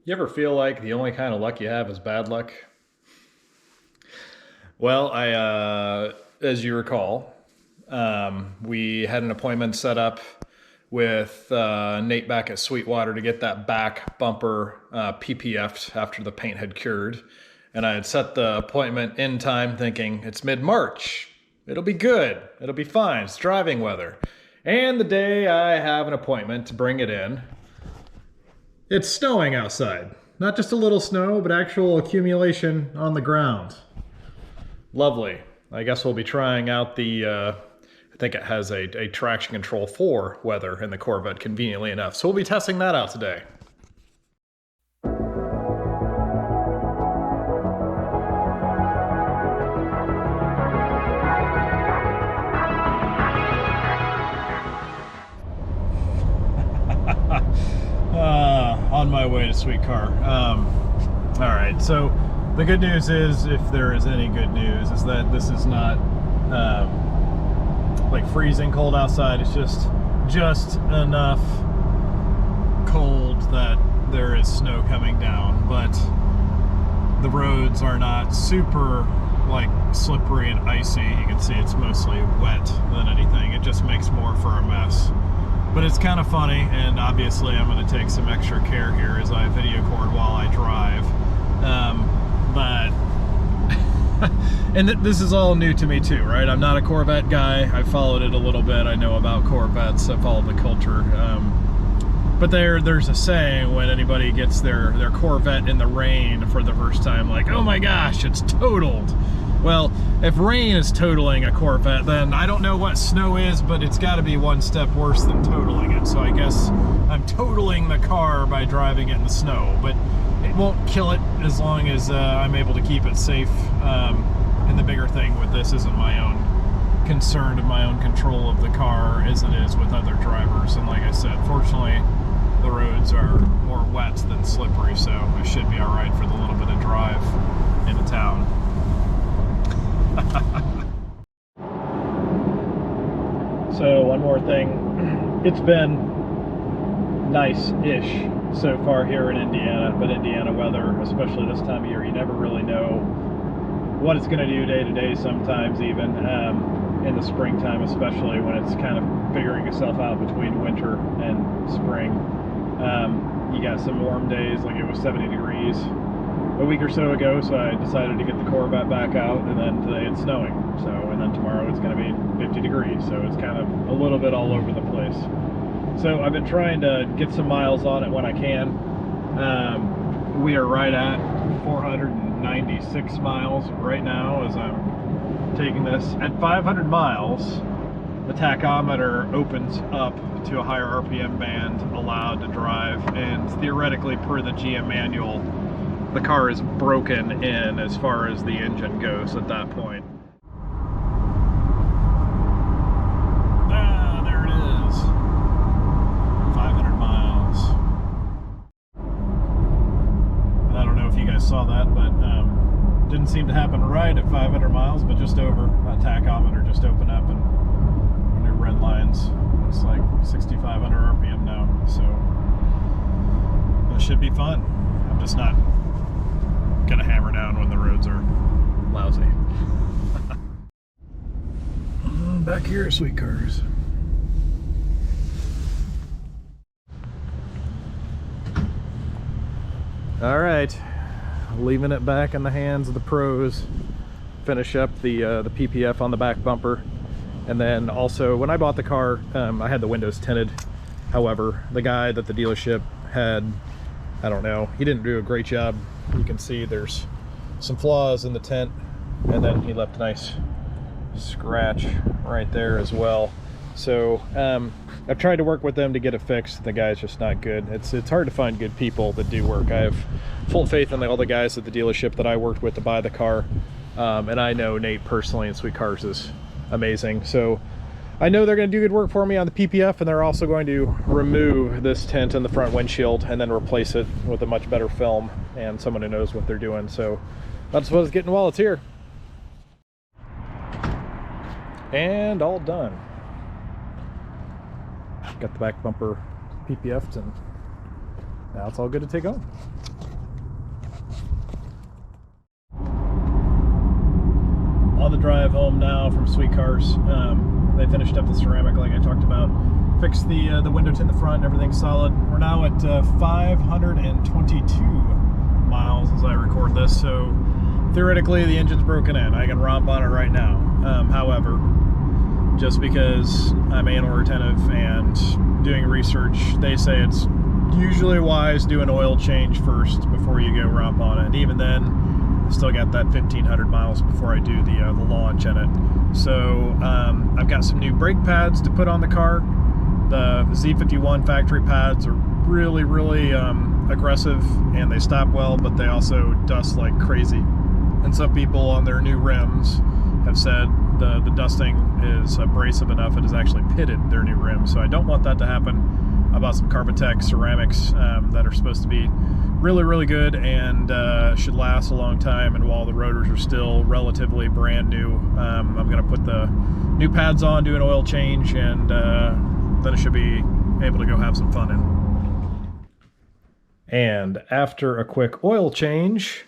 You ever feel like the only kind of luck you have is bad luck? Well, as you recall, we had an appointment set up with Nate back at Sweetwater to get that back bumper PPF'd after the paint had cured. And I had set the appointment in time thinking it's mid-March. It'll be good. It'll be fine. It's driving weather. And the day I have an appointment to bring it in, it's snowing outside. Not just a little snow, but actual accumulation on the ground. Lovely. I guess we'll be trying out I think it has a traction control 4 weather in the Corvette, conveniently enough. So we'll be testing that out today. On my way to Sweet Car. All right, so the good news is, if there is any good news, is that this is not like freezing cold outside. It's just enough cold that there is snow coming down, but the roads are not super like slippery and icy. You can see it's mostly wet than anything. It just makes more for a mess. But it's kind of funny, and obviously I'm going to take some extra care here as I video record while I drive. And this is all new to me too, right? I'm not a Corvette guy. I followed it a little bit. I know about Corvettes. I followed the culture. But there's a saying when anybody gets their Corvette in the rain for the first time, like, oh my gosh, it's totaled. Well, if rain is totaling a Corvette, then I don't know what snow is, but it's got to be one step worse than totaling it. So I guess I'm totaling the car by driving it in the snow, but it won't kill it as long as I'm able to keep it safe. And the bigger thing with this isn't my own concern of my own control of the car as it is with other drivers. And like I said, fortunately, the roads are more wet than slippery, so I should be all right for the little bit of drive into town. So one more thing, it's been nice-ish so far here in Indiana, but Indiana weather, especially this time of year, you never really know what it's going to do day to day sometimes, even in the springtime, especially when it's kind of figuring itself out between winter and spring. You got some warm days, like it was 70 degrees a week or so ago, so I decided to get the Corvette back out, and then today it's snowing, and then tomorrow it's going to be 50 degrees, so it's kind of a little bit all over the place. So I've been trying to get some miles on it when I can. We are right at 496 miles right now as I'm taking this. At 500 miles, the tachometer opens up to a higher RPM band allowed to drive, and theoretically, per the GM manual, the car is broken in as far as the engine goes at that point. Ah, there it is. 500 miles. And I don't know if you guys saw that, but didn't seem to happen right at 500 miles, but just over. That tachometer just opened up and new red lines. It's like 6,500 RPM now, so it should be fun. I'm just not gonna hammer down when the roads are lousy. Back here, Sweet Cars. All right, leaving it back in the hands of the pros. Finish up the PPF on the back bumper, and then also when I bought the car, I had the windows tinted. However, the guy that the dealership had, I don't know, he didn't do a great job. You can see there's some flaws in the tint, and then he left a nice scratch right there as well. So I've tried to work with them to get it fixed. The guy's just not good. It's hard to find good people that do work. I have full faith in all the guys at the dealership that I worked with to buy the car, and I know Nate personally, and Sweet Cars is amazing. So I know they're going to do good work for me on the PPF, and they're also going to remove this tint in the front windshield and then replace it with a much better film and someone who knows what they're doing. So that's what it's getting while it's here. And all done. Got the back bumper PPF'd and now it's all good to take home. On the drive home now from Sweet Cars. They finished up the ceramic like I talked about. Fixed the window tint in the front, everything's solid. We're now at 522 miles as I record this, so theoretically the engine's broken in. I can romp on it right now. However, just because I'm anal retentive and doing research, they say it's usually wise do an oil change first before you go romp on it. And even then, still got that 1,500 miles before I do the launch in it. So I've got some new brake pads to put on the car. The Z51 factory pads are really, really aggressive, and they stop well, but they also dust like crazy. And some people on their new rims have said the dusting is abrasive enough it has actually pitted their new rims. So I don't want that to happen. I bought some Carbotech ceramics that are supposed to be really, really good and should last a long time. And while the rotors are still relatively brand new, I'm going to put the new pads on, do an oil change, and then it should be able to go have some fun in. And after a quick oil change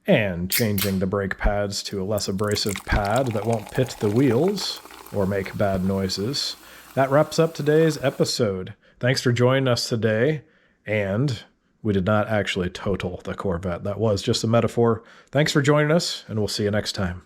and changing the brake pads to a less abrasive pad that won't pit the wheels or make bad noises, that wraps up today's episode. Thanks for joining us today. And we did not actually total the Corvette. That was just a metaphor. Thanks for joining us, and we'll see you next time.